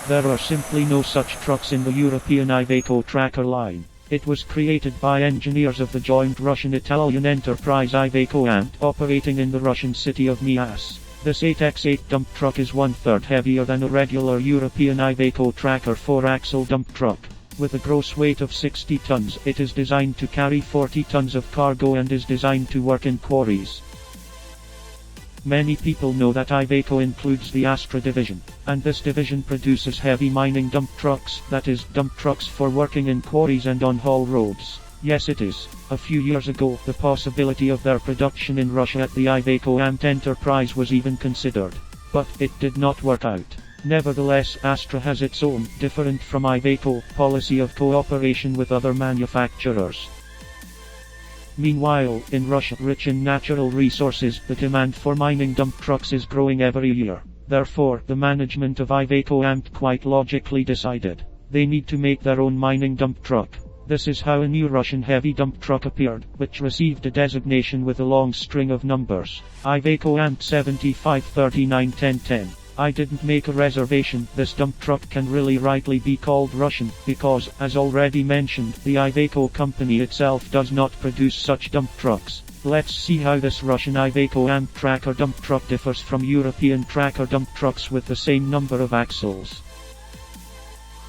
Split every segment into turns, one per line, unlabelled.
There are simply no such trucks in the European IVECO Trakker line. It was created by engineers of the joint Russian-Italian enterprise IVECO-AMT operating in the Russian city of Mias. This 8x8 dump truck is 1/3 heavier than a regular European IVECO Trakker 4-axle dump truck. With a gross weight of 60 tons, it is designed to carry 40 tons of cargo and is designed to work in quarries. Many people know that IVECO includes the Astra division, and this division produces heavy mining dump trucks, that is, dump trucks for working in quarries and on haul roads. Yes, it is. A few years ago, the possibility of their production in Russia at the IVECO-AMT enterprise was even considered. But it did not work out. Nevertheless, Astra has its own, different from IVECO, policy of cooperation with other manufacturers. Meanwhile, in Russia, rich in natural resources, the demand for mining dump trucks is growing every year. Therefore, the management of IVECO-AMT quite logically decided they need to make their own mining dump truck. This is how a new Russian heavy dump truck appeared, which received a designation with a long string of numbers. IVECO-AMT 75391010. I didn't make a reservation. This dump truck can really rightly be called Russian, because, as already mentioned, the IVECO company itself does not produce such dump trucks. Let's see how this Russian IVECO-AMT Trakker dump truck differs from European Trakker dump trucks with the same number of axles.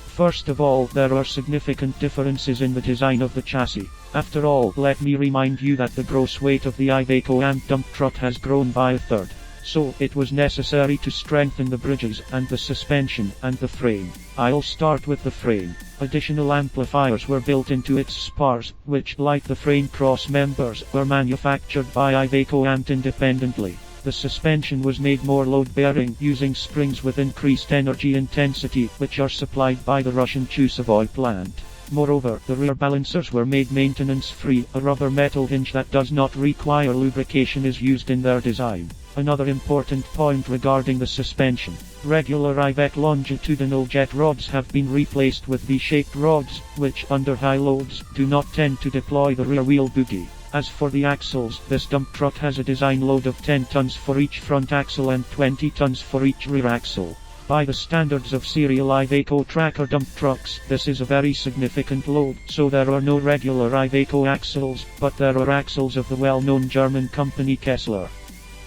First of all, there are significant differences in the design of the chassis. After all, let me remind you that the gross weight of the IVECO-AMT dump truck has grown by 1/3. So, it was necessary to strengthen the bridges, and the suspension, and the frame. I'll start with the frame. Additional amplifiers were built into its spars, which, like the frame cross members, were manufactured by IVECO-AMT independently. The suspension was made more load-bearing, using springs with increased energy intensity, which are supplied by the Russian Chusovoy plant. Moreover, the rear balancers were made maintenance-free. A rubber metal hinge that does not require lubrication is used in their design. Another important point regarding the suspension. Regular IVECO longitudinal jet rods have been replaced with V-shaped rods, which, under high loads, do not tend to deploy the rear wheel boogie. As for the axles, this dump truck has a design load of 10 tons for each front axle and 20 tons for each rear axle. By the standards of serial IVECO Trakker dump trucks, this is a very significant load, so there are no regular IVECO axles, but there are axles of the well-known German company Kessler.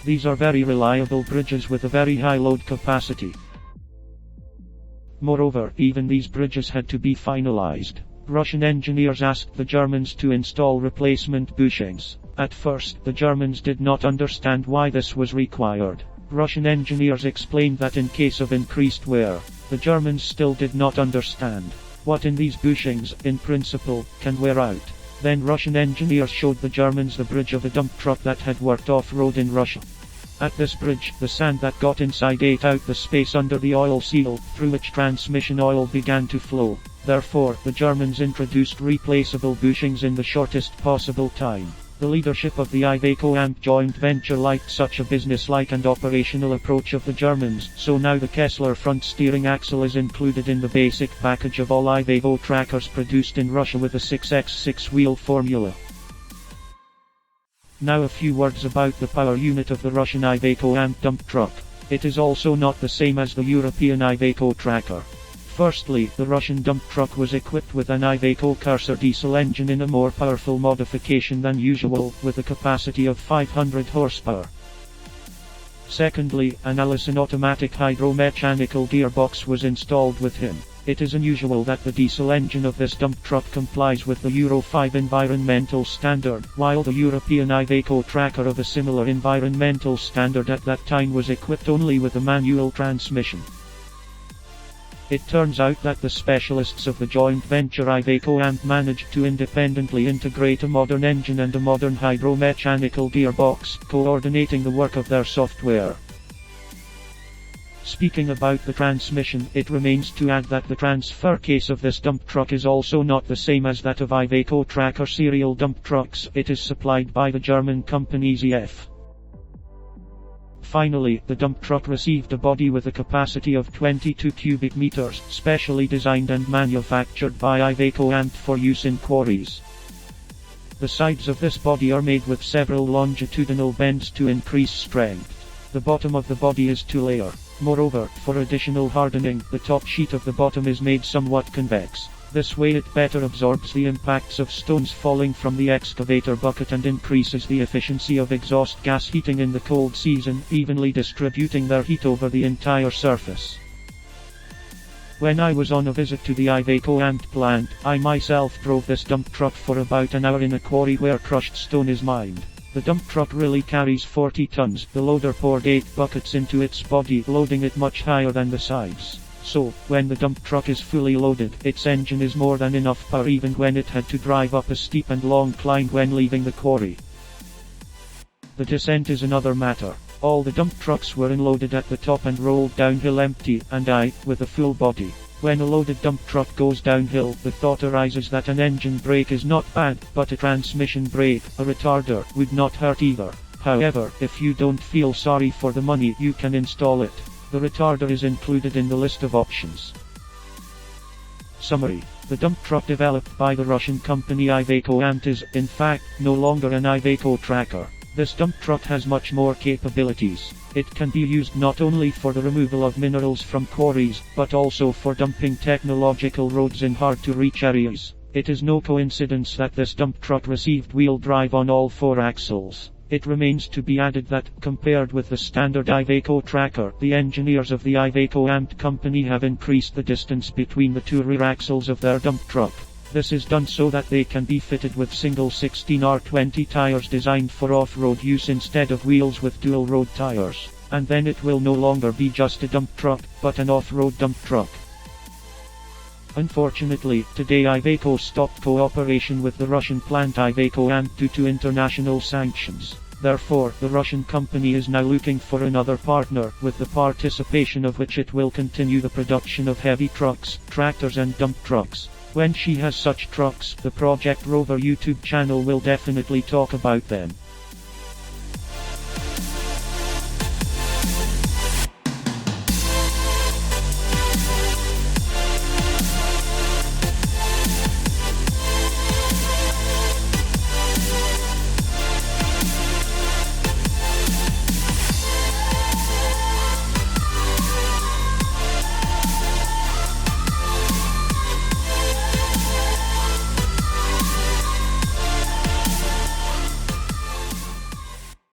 These are very reliable bridges with a very high load capacity. Moreover, even these bridges had to be finalized. Russian engineers asked the Germans to install replacement bushings. At first, the Germans did not understand why this was required. Russian engineers explained that in case of increased wear, the Germans still did not understand what in these bushings, in principle, can wear out. Then Russian engineers showed the Germans the bridge of a dump truck that had worked off-road in Russia. At this bridge, the sand that got inside ate out the space under the oil seal, through which transmission oil began to flow. Therefore, the Germans introduced replaceable bushings in the shortest possible time. The leadership of the IVECO-AMT joint venture liked such a business-like and operational approach of the Germans, so now the Kessler front steering axle is included in the basic package of all IVEVO trackers produced in Russia with a 6x6 wheel formula. Now a few words about the power unit of the Russian IVECO-AMT dump truck. It is also not the same as the European IVECO Trakker. Firstly, the Russian dump truck was equipped with an IVECO Cursor diesel engine in a more powerful modification than usual, with a capacity of 500 horsepower. Secondly, an Allison automatic hydro-mechanical gearbox was installed with him. It is unusual that the diesel engine of this dump truck complies with the Euro 5 environmental standard, while the European IVECO Trakker of a similar environmental standard at that time was equipped only with a manual transmission. It turns out that the specialists of the joint venture IVECO-AMT managed to independently integrate a modern engine and a modern hydro-mechanical gearbox, coordinating the work of their software. Speaking about the transmission, it remains to add that the transfer case of this dump truck is also not the same as that of IVECO Trakker serial dump trucks. It is supplied by the German company ZF. Finally, the dump truck received a body with a capacity of 22 cubic meters, specially designed and manufactured by IVECO-AMT for use in quarries. The sides of this body are made with several longitudinal bends to increase strength. The bottom of the body is two-layer. Moreover, for additional hardening, the top sheet of the bottom is made somewhat convex. This way it better absorbs the impacts of stones falling from the excavator bucket and increases the efficiency of exhaust gas heating in the cold season, evenly distributing their heat over the entire surface. When I was on a visit to the IVECO-AMT plant, I myself drove this dump truck for about an hour in a quarry where crushed stone is mined. The dump truck really carries 40 tons. The loader poured 8 buckets into its body, loading it much higher than the sides. So, when the dump truck is fully loaded, its engine is more than enough power even when it had to drive up a steep and long climb when leaving the quarry. The descent is another matter. All the dump trucks were unloaded at the top and rolled downhill empty, and I, with a full body. When a loaded dump truck goes downhill, the thought arises that an engine brake is not bad, but a transmission brake, a retarder, would not hurt either. However, if you don't feel sorry for the money, you can install it. The retarder is included in the list of options. Summary. The dump truck developed by the Russian company IVECO-AMT is, in fact, no longer an IVECO Trakker. This dump truck has much more capabilities. It can be used not only for the removal of minerals from quarries, but also for dumping technological roads in hard-to-reach areas. It is no coincidence that this dump truck received wheel drive on all 4 axles. It remains to be added that, compared with the standard IVECO Trakker, the engineers of the IVECO-AMT company have increased the distance between the 2 rear axles of their dump truck. This is done so that they can be fitted with single 16R20 tires designed for off-road use instead of wheels with dual-road tires. And then it will no longer be just a dump truck, but an off-road dump truck. Unfortunately, today IVECO stopped cooperation with the Russian plant IVECO-AMT due to international sanctions. Therefore, the Russian company is now looking for another partner, with the participation of which it will continue the production of heavy trucks, tractors and dump trucks. When she has such trucks, the ProjectRover YouTube channel will definitely talk about them.